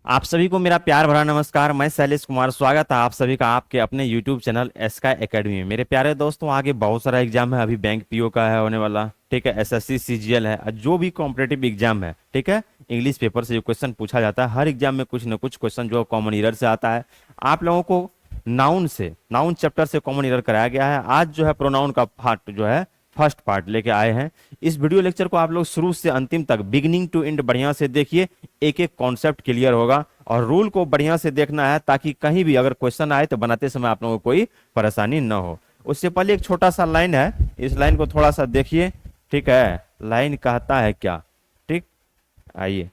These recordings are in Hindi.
आप सभी को मेरा प्यार भरा नमस्कार। मैं शैलेश कुमार, स्वागत है आप सभी का आपके अपने YouTube चैनल स्काई एकेडमी में। मेरे प्यारे दोस्तों, आगे बहुत सारा एग्जाम है। अभी बैंक पीओ का है होने वाला, ठीक है, एसएससी सीजीएल है, और जो भी कॉम्पिटेटिव एग्जाम है, ठीक है, इंग्लिश पेपर से जो क्वेश्चन पूछा जाता है, हर एग्जाम में कुछ न कुछ क्वेश्चन जो कॉमन ईरर से आता है। आप लोगों को नाउन चैप्टर से कॉमन ईरर कराया गया है। आज जो है प्रोनाउन का पार्ट जो है फर्स्ट पार्ट लेके आए हैं। इस वीडियो लेक्चर को आप लोग शुरू से अंतिम तक, बिगिनिंग टू एंड, बढ़िया से देखिए। एक एक कॉन्सेप्ट क्लियर होगा और रूल को बढ़िया से देखना है, ताकि कहीं भी अगर क्वेश्चन आए तो बनाते समय आप लोगों को कोई परेशानी न हो। उससे पहले एक छोटा सा लाइन है, इस लाइन को थोड़ा सा देखिए, ठीक है। लाइन कहता है क्या, ठीक, आइए,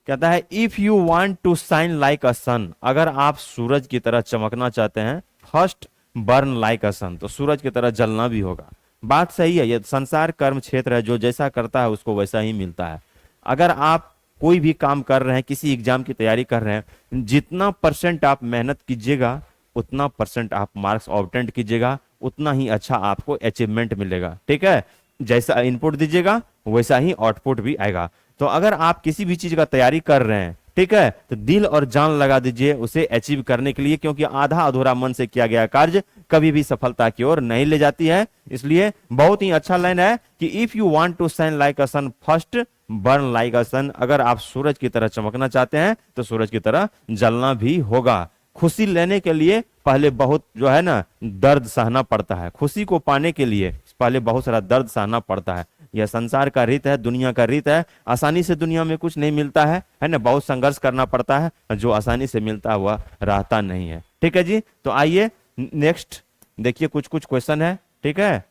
कहता है if you want to shine like a sun, अगर आप सूरज की तरह चमकना चाहते हैं, first burn like a sun, तो सूरज की तरह जलना भी होगा। बात सही है, ये संसार कर्म क्षेत्र है, जो जैसा करता है उसको वैसा ही मिलता है। अगर आप कोई भी काम कर रहे हैं, किसी एग्जाम की तैयारी कर रहे हैं, जितना परसेंट आप मेहनत कीजिएगा, उतना परसेंट आप मार्क्स ऑब्टेंड कीजिएगा, उतना ही अच्छा आपको अचीवमेंट मिलेगा, ठीक है। जैसा इनपुट दीजिएगा वैसा ही आउटपुट भी आएगा। तो अगर आप किसी भी चीज का तैयारी कर रहे हैं, ठीक है, तो दिल और जान लगा दीजिए उसे अचीव करने के लिए, क्योंकि आधा अधूरा मन से किया गया कार्य कभी भी सफलता की ओर नहीं ले जाती है। इसलिए बहुत ही अच्छा लाइन है कि if you want to shine like a sun, first burn like a sun. अगर आप सूरज की तरह चमकना चाहते हैं तो सूरज की तरह जलना भी होगा। खुशी लेने के लिए पहले बहुत जो है ना दर्द सहना पड़ता है। खुशी को पाने के लिए पहले बहुत सारा दर्द सहना पड़ता है। यह संसार का रीत है, दुनिया का रीत है। आसानी से दुनिया में कुछ नहीं मिलता है ना, बहुत संघर्ष करना पड़ता है। जो आसानी से मिलता है वह रहता नहीं है, ठीक है जी। तो आइए नेक्स्ट देखिए, कुछ कुछ क्वेश्चन है, ठीक है,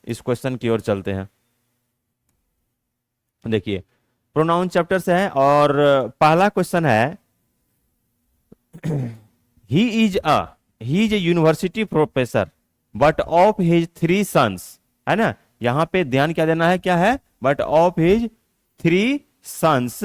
इस क्वेश्चन की ओर चलते हैं। देखिए, प्रोनाउन चैप्टर से है और पहला क्वेश्चन है, he is a university professor but of his 3 sons, है ना। यहां पे ध्यान क्या देना है, क्या है, बट ऑफ हिज 3 सन्स।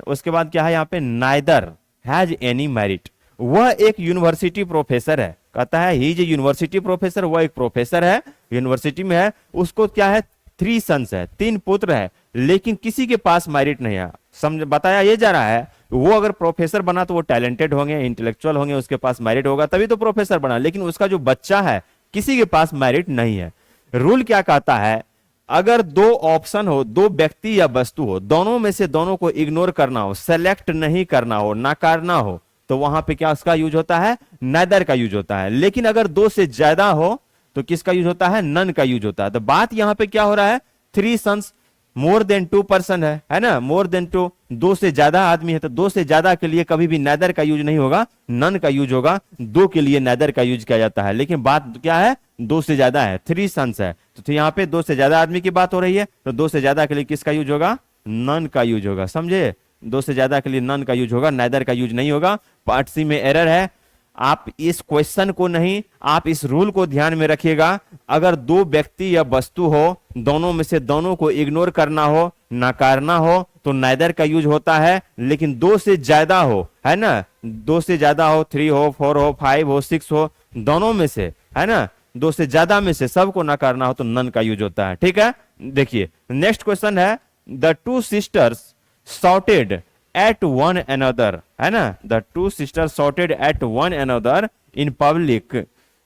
उसके बाद क्या है यहाँ पे, नाइदर हैज एनी मेरिट। वह एक यूनिवर्सिटी प्रोफेसर है, कहता है he is a university professor, वह एक प्रोफेसर है, यूनिवर्सिटी में है। उसको क्या है, 3 सन्स है, 3 पुत्र है, लेकिन किसी के पास मेरिट नहीं है। समझ बताया ये जा रहा है, वो अगर प्रोफेसर बना तो वो टैलेंटेड होंगे, इंटेलेक्चुअल होंगे, उसके पास मेरिट होगा, तभी तो प्रोफेसर बना। लेकिन उसका जो बच्चा है, किसी के पास मेरिट नहीं है। रूल क्या कहता है, अगर 2 ऑप्शन हो, 2 व्यक्ति या वस्तु हो, दोनों में से दोनों को इग्नोर करना हो, सेलेक्ट नहीं करना हो, नकारना हो, तो वहां पे क्या उसका यूज होता है, नेदर का यूज होता है। लेकिन अगर 2 से ज्यादा हो तो किसका यूज होता है, नन का यूज होता है। तो बात यहां पे क्या हो रहा है, 3 सन्स, मोर देन 2 पर्सन है ना, मोर देन 2, 2 से ज्यादा आदमी है, तो 2 से ज्यादा के लिए कभी भी नेदर का यूज नहीं होगा, नन का यूज होगा। 2 के लिए नेदर का यूज किया जाता है। लेकिन बात क्या है, 2 से ज्यादा है, 3 सन्स है, तो यहाँ पे 2 से ज्यादा आदमी की बात हो रही है, तो 2 से ज्यादा के लिए किसका यूज होगा, नन का यूज होगा, समझे। 2 से ज्यादा के लिए नन का यूज होगा, नेदर का यूज नहीं होगा। पार्ट सी में एरर है। आप इस क्वेश्चन को नहीं, आप इस रूल को ध्यान में रखिएगा। अगर 2 व्यक्ति या वस्तु हो, दोनों में से दोनों को इग्नोर करना हो, नकारना हो, तो नाइदर का यूज होता है। लेकिन 2 से ज्यादा हो, है ना, 2 से ज्यादा हो, 3 हो, 4 हो, 5 हो, 6 हो, दोनों में से, है ना, 2 से ज्यादा में से सबको नकारना हो तो नन का यूज होता है, ठीक है। देखिए नेक्स्ट क्वेश्चन है, the 2 sisters shouted at one another, है ना, the 2 sisters shouted at one another in public,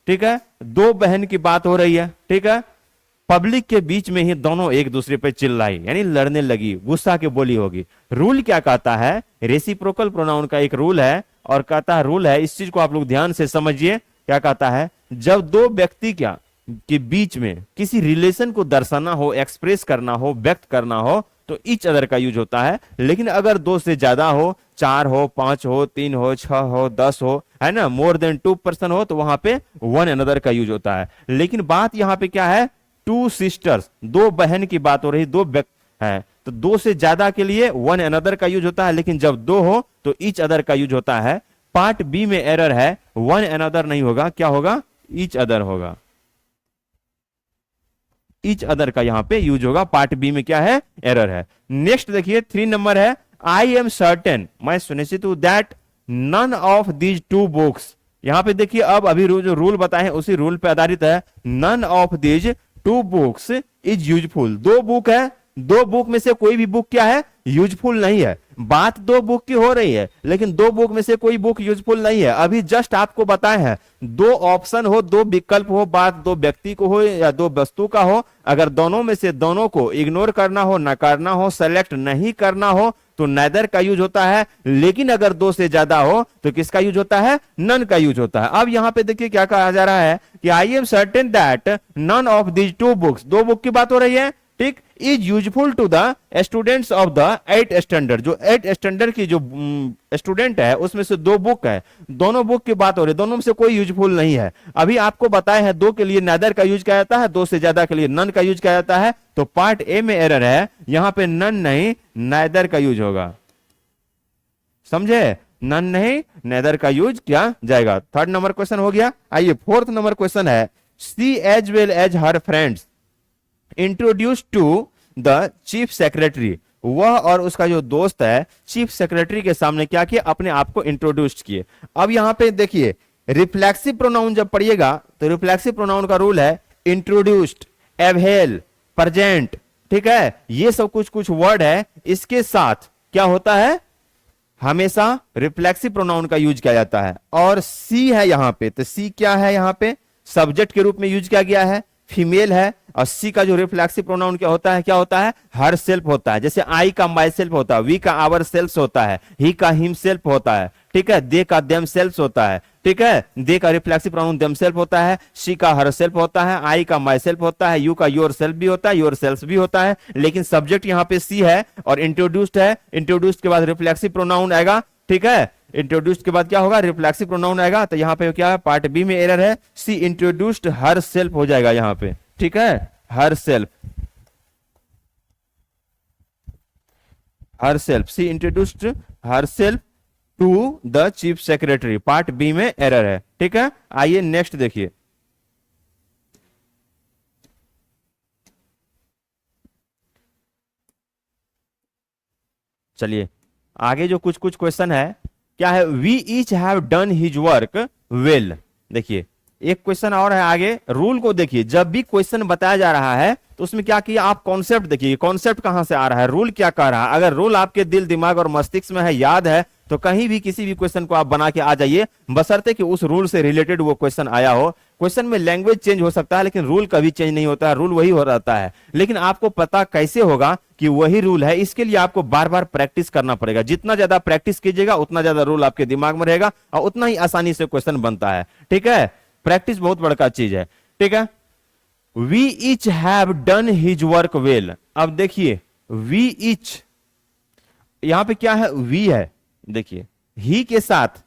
ठीक है। 2 बहन की बात हो रही है, ठीक है, पब्लिक के बीच में ही दोनों एक दूसरे पे चिल्लाई, यानी लड़ने लगी, गुस्सा की बोली होगी। रूल क्या कहता है, रेसिप्रोकल प्रोनाउन का एक रूल है, और कहता है रूल है, इस चीज को आप लोग ध्यान से समझिए। क्या कहता है, जब 2 व्यक्ति क्या के बीच में किसी रिलेशन को दर्शाना हो, एक्सप्रेस करना हो, व्यक्त करना हो, तो ईच अदर का यूज होता है। लेकिन अगर 2 से ज्यादा हो, 4 हो, 5 हो, 3 हो, 6 हो, 10 हो, है ना, मोर देन 2 पर्सन हो, तो वहां पे वन अनदर का यूज होता है। लेकिन बात यहां पे क्या है, 2 सिस्टर्स, 2 बहन की बात हो रही, 2 व्यक्ति है, तो 2 से ज्यादा के लिए वन अनदर का यूज होता है। लेकिन जब 2 हो तो ईच अदर का यूज होता है। पार्ट बी में एरर है, वन अनदर नहीं होगा, क्या होगा, ईच अदर होगा। ईच अदर का यहां पे यूज होगा। पार्ट बी में क्या है, एरर है। नेक्स्ट देखिए 3 नंबर है, आई एम सर्टेन, मैं सुनिश्चित हूं, that none of these 2 books. यहां पे देखिए, अब अभी जो रूल बताए उसी रूल पे आधारित है। None of these 2 books is useful. 2 book है, दो बुक में से कोई भी बुक क्या है, यूजफुल नहीं है। बात दो बुक की हो रही है, लेकिन दो बुक में से कोई बुक यूजफुल नहीं है। अभी जस्ट आपको बताए हैं, दो ऑप्शन हो, दो विकल्प हो, बात दो व्यक्ति को हो या दो वस्तु का हो, अगर दोनों में से दोनों को इग्नोर करना हो, नकारना हो, सेलेक्ट नहीं करना हो, तो नेदर का यूज होता है। लेकिन अगर दो से ज्यादा हो तो किसका यूज होता है, नन का यूज होता है। अब यहां पे देखिए क्या कहा जा रहा है कि I am certain that none of these two books, दो बुक की बात हो रही है, ठीक, is useful to the students of the 8th standard. जो 8th स्टैंडर्ड की जो स्टूडेंट है उसमें से दो बुक है, दोनों बुक की बात हो रही है, दोनों में से कोई यूजफुल नहीं है। अभी आपको बताया है दो के लिए नेदर का यूज किया जाता है, दो से ज्यादा के लिए नन का यूज किया जाता है। तो पार्ट ए में एरर है, यहां पे नन नहीं नेदर का यूज होगा, समझे, नन नहीं नेदर का यूज किया जाएगा। थर्ड नंबर क्वेश्चन हो गया। आइए फोर्थ नंबर क्वेश्चन है, she as well as her friends introduce to the chief secretary. वह और उसका जो दोस्त है चीफ सेक्रेटरी के सामने क्या किया, अपने आप को इंट्रोड्यूस किए। अब यहां पे देखिए रिफ्लेक्सिव प्रोनाउन जब पढ़िएगा तो रिफ्लेक्सिव प्रोनाउन का रूल है इंट्रोड्यूस्ड, एवहेल, प्रेजेंट, ठीक है, ये सब कुछ कुछ वर्ड है, इसके साथ क्या होता है, हमेशा रिफ्लेक्सिव प्रोनाउन का यूज किया जाता है। और सी है यहां पे, तो सी क्या है, यहां पे सब्जेक्ट के रूप में यूज किया गया है, फीमेल है। और सी का जो रिफ्लेक्सिव प्रोनाउन क्या होता है, क्या होता है, हर सेल्फ होता है। जैसे आई का माई सेल्फ होता है, वी का आवर सेल्फ होता है, ही का हिम सेल्फ होता है, ठीक है, दे का देम सेल्फ होता है, ठीक है, दे का रिफ्लेक्सिव प्रोनाउन देम सेल्फ होता है, सी का हर सेल्फ होता है, आई का माई सेल्फ होता है, यू का योर सेल्फ भी होता है, योर सेल्फ भी होता है। लेकिन सब्जेक्ट यहां पे सी है और इंट्रोड्यूस्ड है, इंट्रोड्यूस्ड के बाद रिफ्लेक्सिव प्रोनाउन आएगा, ठीक है, इंट्रोड्यूस्ड के बाद क्या होगा, रिफ्लेक्सिव प्रोनाउन आएगा। तो यहां पे क्या है, पार्ट बी में एरर है, सी इंट्रोड्यूस्ड हर सेल्फ हो जाएगा यहां पे, ठीक है, herself, herself, she introduced herself to the chief secretary, part B में एरर है, ठीक है। आइए नेक्स्ट देखिए, चलिए आगे जो कुछ कुछ क्वेश्चन है, क्या है, we each have done his work well. देखिए एक क्वेश्चन और है आगे, रूल को देखिए, जब भी क्वेश्चन बताया जा रहा है तो उसमें क्या किया, आप कॉन्सेप्ट देखिए, कॉन्सेप्ट कहां से आ रहा है, रूल क्या कह रहा है। अगर रूल आपके दिल दिमाग और मस्तिष्क में है, याद है, तो कहीं भी किसी भी क्वेश्चन को आप बना के आ जाइए, बशर्ते कि उस रूल से रिलेटेड वो क्वेश्चन आया हो। क्वेश्चन में लैंग्वेज चेंज हो सकता है लेकिन रूल कभी चेंज नहीं होता है, रूल वही हो रहता है। लेकिन आपको पता कैसे होगा कि वही रूल है, इसके लिए आपको बार बार प्रैक्टिस करना पड़ेगा। जितना ज्यादा प्रैक्टिस कीजिएगा उतना ज्यादा रूल आपके दिमाग में रहेगा और उतना ही आसानी से क्वेश्चन बनता है, ठीक है। प्रैक्टिस बहुत बड़का चीज है, ठीक है। We each have done his work well. अब देखिए वी ईच, यहां पे क्या है, वी है, देखिए ही के साथ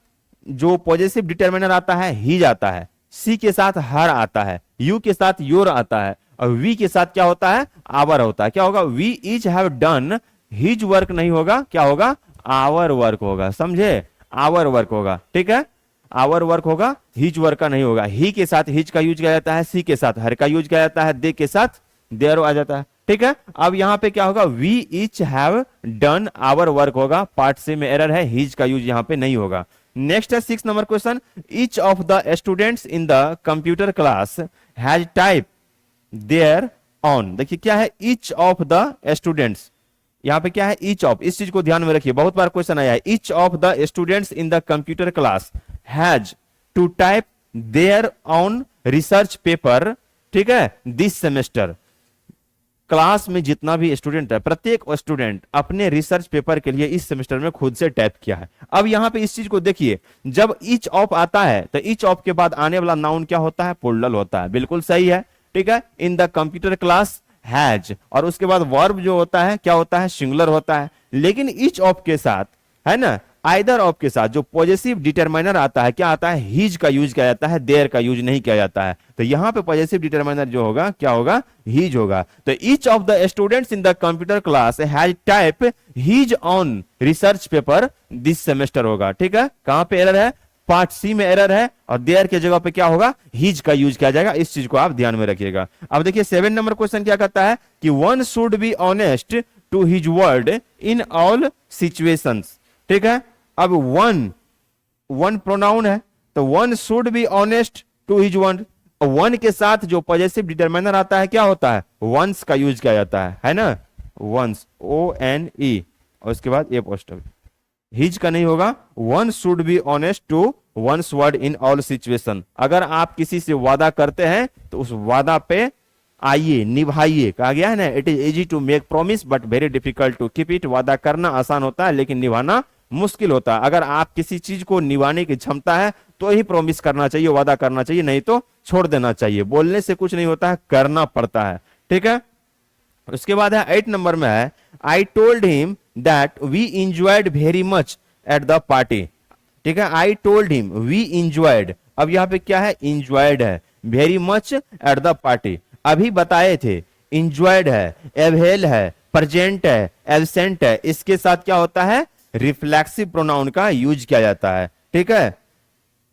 जो पॉजिटिव डिटरमिनर आता है ही आता है, सी के साथ हर आता है, यू के साथ योर आता है, और वी के साथ क्या होता है, आवर होता है। क्या होगा, we each have done his work नहीं होगा, क्या होगा, आवर वर्क होगा, समझे, आवर वर्क होगा, ठीक है, आवर वर्क होगा, हिज वर्क का नहीं होगा। ही के साथ हिज का यूज किया जाता है, सी के साथ हर का यूज किया जाता है, दे के साथ देयर आ जाता है, ठीक है। अब यहां पे क्या होगा, we each have done our work होगा, पार्ट सी में एरर है, हिज का यूज यहां पे नहीं होगा। नेक्स्ट है 6 number question, each of the students in the computer class has type their own. देखिए क्या है, ईच ऑफ द स्टूडेंट्स, यहां पे क्या है, ईच ऑफ, इस चीज को ध्यान में रखिए, बहुत बार क्वेश्चन आया है। Each of the students in the computer class has to type their own research paper, ठीक है, दिस सेमेस्टर। क्लास में जितना भी स्टूडेंट है, प्रत्येक स्टूडेंट अपने रिसर्च पेपर के लिए इस सेमेस्टर में खुद से टाइप किया है। अब यहां पे इस चीज को देखिए, जब ईच ऑफ आता है तो ईच ऑफ के बाद आने वाला नाउन क्या होता है, प्लूरल होता है, बिल्कुल सही है, ठीक है। इन द कंप्यूटर क्लास हैज, और उसके बाद वर्ब जो होता है क्या होता है, सिंगुलर होता है। लेकिन ईच ऑफ के साथ है ना, आइदर ऑफ के साथ जो पॉजिटिव डिटरमाइनर आता है क्या आता है, हिज का यूज किया जाता है, देयर का यूज नहीं किया जाता है। तो यहां पे पॉजिटिव डिटरमाइनर जो होगा क्या होगा, हिज होगा। तो each of the students in the computer class has type his on research paper this semester होगा, ठीक है। कहां पे एरर है, पार्ट सी में एरर है, और देयर के जगह पे क्या होगा, हिज का यूज किया जाएगा। इस चीज को आप ध्यान में रखिएगा। अब देखिए 7 नंबर क्वेश्चन क्या कहता है कि one should be honest to his word in all situations, ठीक है। अब वन प्रोनाउन है, तो one should be honest to his word, one के साथ जो पॉजिटिव डिटरमाइनर आता है क्या होता है, वंस का यूज किया जाता है ना, वंस, ONE, और उसके बाद ए पोस्टल। हिज का नहीं होगा, one should be honest to one's word in all situation. अगर आप किसी से वादा करते हैं तो उस वादा पे आइए, निभाइए। कहा गया है ना, it is easy to make promise but very difficult to keep it. वादा करना आसान होता है लेकिन निभाना मुश्किल होता है। अगर आप किसी चीज को निभाने की क्षमता है तो ही प्रॉमिस करना चाहिए, वादा करना चाहिए, नहीं तो छोड़ देना चाहिए। बोलने से कुछ नहीं होता है, करना पड़ता है। ठीक है, उसके बाद है 8 नंबर में है, I told him that we enjoyed very much at the party. ठीक है, I told him, we enjoyed, अब यहां पे क्या है, इंजॉयड है, very much at the party अभी बताए थे, इंजॉयड है, एवहेल है, प्रेजेंट है, एब्सेंट है, इसके साथ क्या होता है, रिफ्लेक्सिव प्रोनाउन का यूज किया जाता है। ठीक है,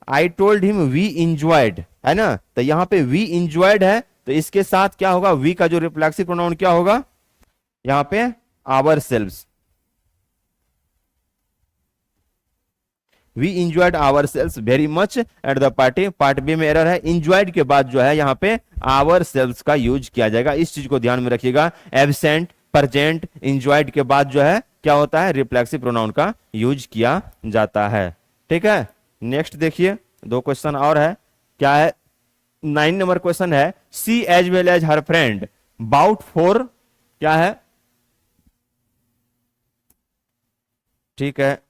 I told him we enjoyed है ना, तो यहां पे वी इंजॉयड है तो इसके साथ क्या होगा, वी का जो रिफ्लेक्सिव प्रोनाउन क्या होगा यहां पे, ourselves. We enjoyed ourselves very much at the party. Part B में एरर है, इंजॉयड के बाद जो है यहां पे आवर सेल्स का यूज किया जाएगा, इस चीज को ध्यान में रखिएगा। एब्सेंट, प्रेजेंट, इंजॉयड के बाद जो है क्या होता है, रिफ्लेक्सिव प्रोनाउन का यूज किया जाता है। ठीक है, नेक्स्ट देखिए, 2 क्वेश्चन और है, क्या है, 9 नंबर क्वेश्चन है, she as well as her friend bought for, क्या है, ठीक है,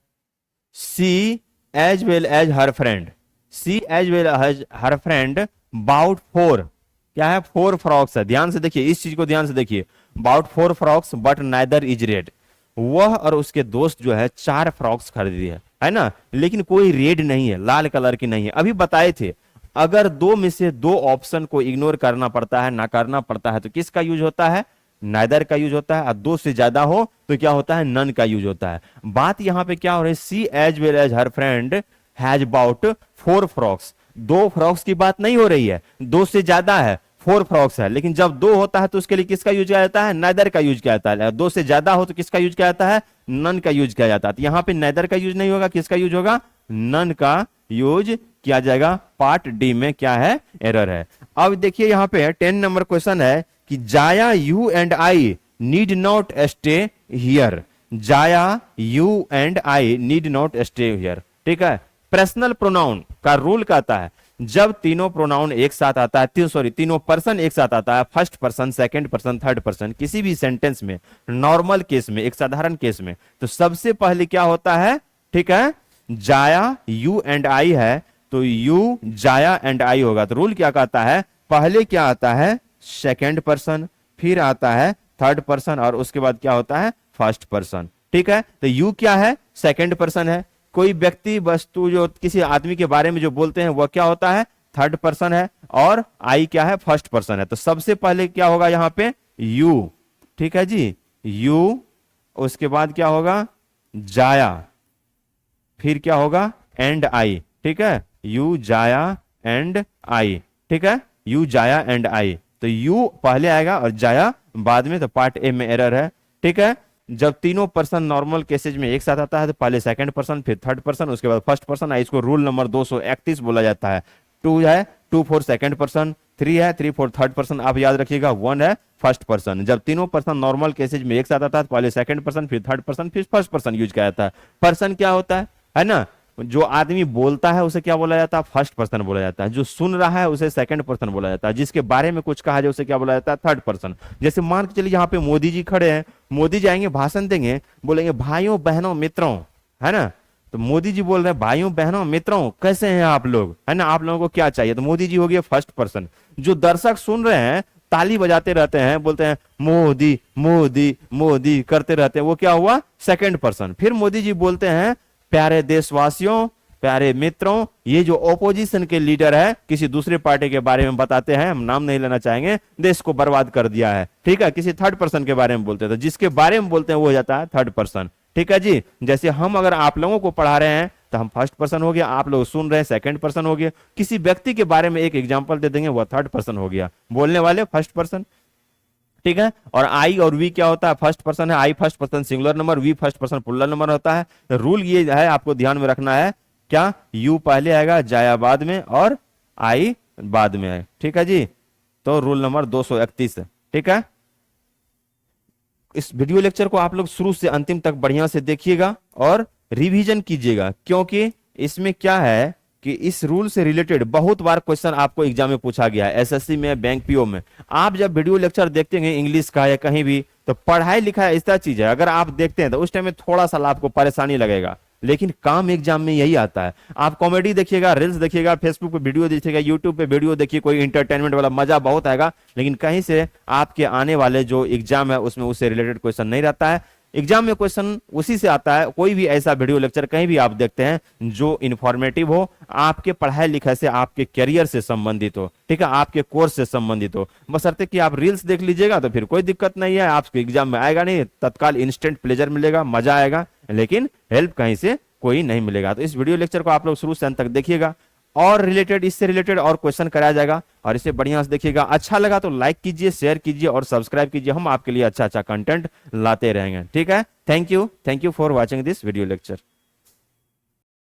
she as well as her friend, she as well as her friend bought four, क्या है, 4 फ्रॉक्स है। ध्यान से देखिए, इस चीज को ध्यान से देखिए, bought 4 frocks but neither is red. वह और उसके दोस्त जो है 4 फ्रॉक्स खरीदी है ना, लेकिन कोई रेड नहीं है, लाल कलर की नहीं है। अभी बताए थे अगर 2 में से 2 ऑप्शन को इग्नोर करना पड़ता है, ना करना पड़ता है, तो किसका यूज होता है, नाइदर का यूज होता है। और 2 से ज्यादा हो तो क्या होता है, नन का यूज होता है। बात यहां पे क्या हो रही है, she as well as her friend has bought 4 frocks, 2 frocks की बात नहीं हो रही है, 2 से ज्यादा है, 4 फ्रॉक्स है। लेकिन जब 2 होता है तो उसके लिए किसका यूज किया जाता है, नाइदर का यूज किया जाता है। 2 से ज्यादा हो तो किसका यूज किया जाता है, नन का यूज किया जाता है। तो यहां पे नाइदर का यूज नहीं होगा, किसका यूज होगा, नन का यूज किया जाएगा। पार्ट डी में क्या है, एरर है। अब देखिए यहां पे 10 नंबर क्वेश्चन है कि Jaya you and I need not stay here, Jaya you and I need not stay here. ठीक है, पर्सनल प्रोनाउन का रूल कहता है जब तीनों प्रोनाउन एक साथ आता है, तीनों पर्सन एक साथ आता है, first person, second person, third person, किसी भी सेंटेंस में, नॉर्मल केस में, एक साधारण केस में, तो सबसे पहले क्या होता है, ठीक है, जाया यू एंड आई है तो यू जाया एंड आई होगा। तो रूल क्या कहता है, पहले क्या आता है, सेकंड पर्सन, फिर आता है थर्ड पर्सन, और उसके बाद क्या होता है, फर्स्ट पर्सन। ठीक है, तो यू क्या है, सेकंड पर्सन है। कोई व्यक्ति, वस्तु, जो किसी आदमी के बारे में जो बोलते हैं वह क्या होता है, थर्ड पर्सन है, और आई क्या है, फर्स्ट पर्सन है। तो सबसे पहले क्या होगा यहां पे, यू। ठीक है जी, यू, उसके बाद क्या होगा, जाया, फिर क्या होगा, एंड आई। ठीक है, यू जाया एंड आई। ठीक है, यू जाया एंड आई, तो यू पहले आएगा और जाया बाद में, तो पार्ट ए में एरर है। ठीक है, जब तीनों पर्सन नॉर्मल केसेज में एक साथ आता है तो पहले सेकंड पर्सन, फिर थर्ड पर्सन, उसके बाद फर्स्ट पर्सन। इसको रूल नंबर 231 बोला जाता है। 2 है 2 फॉर सेकंड पर्सन, 3 है 3 फॉर थर्ड पर्सन, आप याद रखिएगा, 1 है फर्स्ट पर्सन। जब तीनों पर्सन नॉर्मल केसेज में एक साथ आता है तो पहले सेकंड पर्सन, फिर थर्ड पर्सन, फिर फर्स्ट पर्सन यूज किया जाता है। पर्सन क्या होता है ना, जो आदमी बोलता है उसे क्या बोला जाता है, फर्स्ट पर्सन बोला जाता है। जो सुन रहा है उसे सेकंड पर्सन बोला जाता है। जिसके बारे में कुछ कहा जाए उसे क्या बोला जाता है, थर्ड पर्सन। जैसे मान के चलिए यहाँ पे मोदी जी खड़े हैं, मोदी जी आएंगे, भाषण देंगे, बोलेंगे भाइयों बहनों मित्रों, है ना, तो मोदी जी बोल रहे हैं भाइयों बहनों मित्रों कैसे हैं आप लोग, है ना, आप लोगों को क्या चाहिए, तो मोदी जी हो गए फर्स्ट पर्सन। जो दर्शक सुन रहे हैं, ताली बजाते रहते हैं, बोलते हैं मोदी मोदी मोदी करते रहते हैं, वो क्या हुआ, सेकंड पर्सन। फिर मोदी जी बोलते हैं प्यारे देशवासियों, प्यारे मित्रों, ये जो ओपोजिशन के लीडर है, किसी दूसरे पार्टी के बारे में बताते हैं, हम नाम नहीं लेना चाहेंगे, देश को बर्बाद कर दिया है। ठीक है, किसी थर्ड पर्सन के बारे में बोलते हैं, तो जिसके बारे में बोलते हैं वो हो जाता है थर्ड पर्सन। ठीक है जी, जैसे हम अगर आप लोगों को पढ़ा रहे हैं तो हम फर्स्ट पर्सन हो गया, आप लोग सुन रहे हैं सेकंड पर्सन हो गया। किसी व्यक्ति के बारे में एक एग्जांपल दे देंगे, वह थर्ड पर्सन हो गया, बोलने वाले फर्स्ट पर्सन। ठीक है, और आई और वी क्या होता है, फर्स्ट पर्सन है, I first person singular number, we first person plural number होता है। तो रूल ये है, आपको ध्यान में रखना है, क्या, यू पहले आएगा, जाया बाद में, और आई बाद में आए। ठीक है जी, तो रूल नंबर 231 है। ठीक है, इस वीडियो लेक्चर को आप लोग शुरू से अंतिम तक बढ़िया से देखिएगा और रिवीजन कीजिएगा, क्योंकि इसमें क्या है कि इस रूल से रिलेटेड बहुत बार क्वेश्चन आपको एग्जाम में पूछा गया है, एसएससी में, बैंक पीओ में। आप जब वीडियो लेक्चर देखते हैं इंग्लिश का या कहीं भी, तो पढ़ाई लिखाई ऐसा चीज है, अगर आप देखते हैं तो उस टाइम में थोड़ा सा आपको परेशानी लगेगा, लेकिन काम एग्जाम में यही आता है। आप कॉमेडी देखिएगा, रील्स देखिएगा, फेसबुक पे वीडियो देखिएगा, यूट्यूब पे वीडियो देखिए, कोई इंटरटेनमेंट वाला मजा बहुत आएगा, लेकिन कहीं से आपके आने वाले जो एग्जाम है उसमें उससे रिलेटेड क्वेश्चन नहीं रहता है। एग्जाम में क्वेश्चन उसी से आता है, कोई भी ऐसा वीडियो लेक्चर कहीं भी आप देखते हैं जो इंफॉर्मेटिव हो, आपके पढ़ाई लिखाई से, आपके करियर से संबंधित हो, ठीक है, आपके कोर्स से संबंधित हो, बशर्ते कि आप रील्स देख लीजिएगा तो फिर कोई दिक्कत नहीं है, आपके एग्जाम में आएगा नहीं, तत्काल इंस्टेंट प्लेजर मिलेगा, मजा आएगा, लेकिन हेल्प कहीं से कोई नहीं मिलेगा। तो इस वीडियो लेक्चर को आप लोग शुरू से अंत तक देखिएगा और रिलेटेड, इससे रिलेटेड और क्वेश्चन कराया जाएगा और इसे बढ़िया से देखिएगा। अच्छा लगा तो लाइक कीजिए, शेयर कीजिए और सब्सक्राइब कीजिए, हम आपके लिए अच्छा अच्छा कंटेंट लाते रहेंगे, ठीक है। Thank you for watching this video lecture.